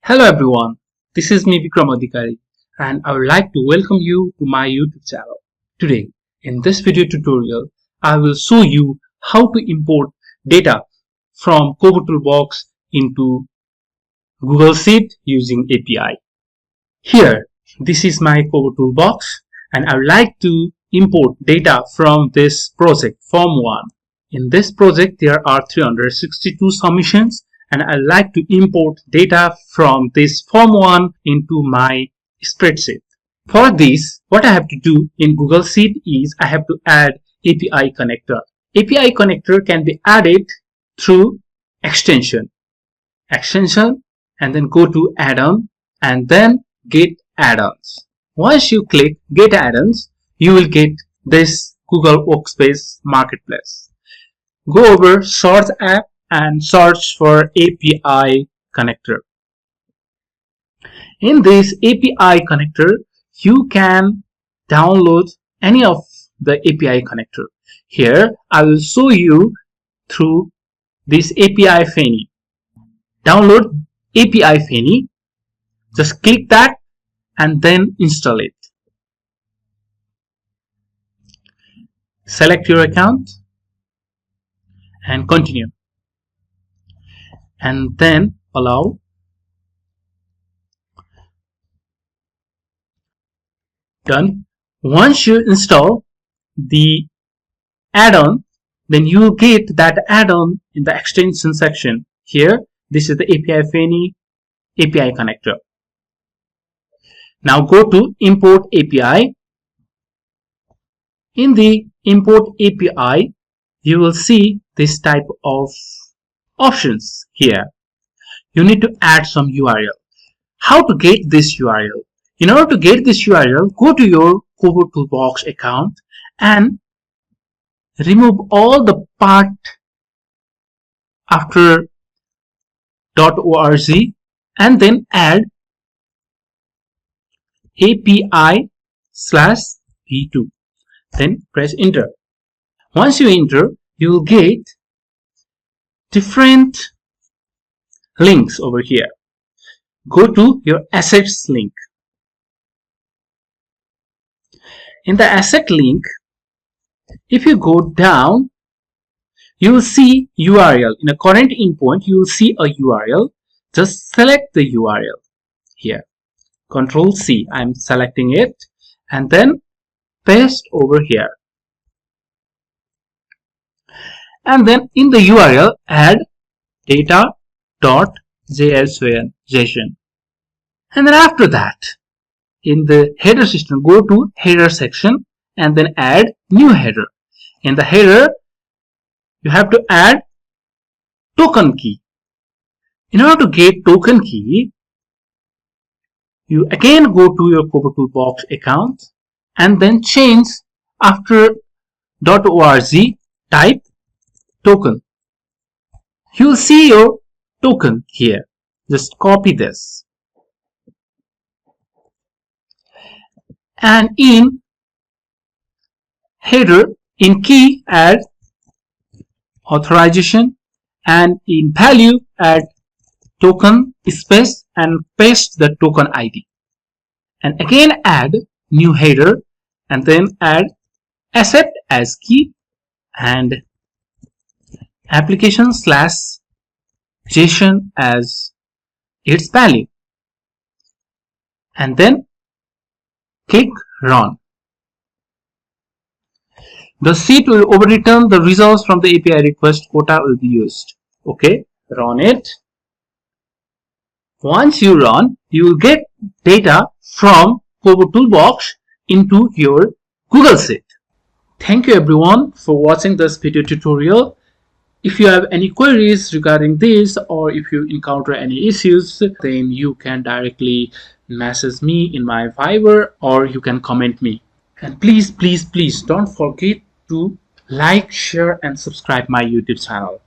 Hello everyone, this is me Vikram Adhikari and I would like to welcome you to my YouTube channel. Today, in this video tutorial, I will show you how to import data from kobotoolbox into Google Sheet using API. Here, this is my kobotoolbox and I would like to import data from this project, Form 1. In this project, there are 362 submissions and I like to import data from this Form 1 into my spreadsheet. For this, what I have to do in Google Sheet is I have to add API connector. API connector can be added through extension, and then go to add-on and then get add-ons. Once you click get add-ons, you will get this Google Workspace Marketplace. Go over Search app and search for API connector. In this API connector, you can download any of the API connector. Here, I will show you through this API Fanny. Download API Fanny. Just click that and then install it. Select your account and continue. And then allow. Done. Once you install the add-on, then you will get that add-on in the extension section. Here, this is the API Fanny API connector. Now go to Import API. In the Import API, you will see this type of options here. You need to add some URL. How to get this URL? In order to get this URL, go to your kobotoolbox account and remove all the part after .org and then add API/v2. Then press enter. Once you enter, you will get different links over here. Go to your assets link. In the asset link, if you go down, you will see URL. In a current endpoint, you will see a URL. Just select the URL here. Control C, I'm selecting it, and then paste over here. And then in the URL, add data.json. And then after that, in the header system, go to header section and then add new header. In the header, you have to add token key. In order to get token key, you again go to your kobotoolbox account and then change after .org, type token. You will see your token here. Just copy this. And in header, in key, add authorization, and in value, add token space and paste the token ID. And again add new header and then add asset as key and application/JSON as its value, and then click run. The sheet will overreturn the results from the API request quota will be used. Okay, run it. Once you run, you will get data from kobotoolbox into your Google Sheet. Thank you everyone for watching this video tutorial. If you have any queries regarding this, or if you encounter any issues, then you can directly message me in my Viber or you can comment me. And please don't forget to like, share and subscribe my YouTube channel.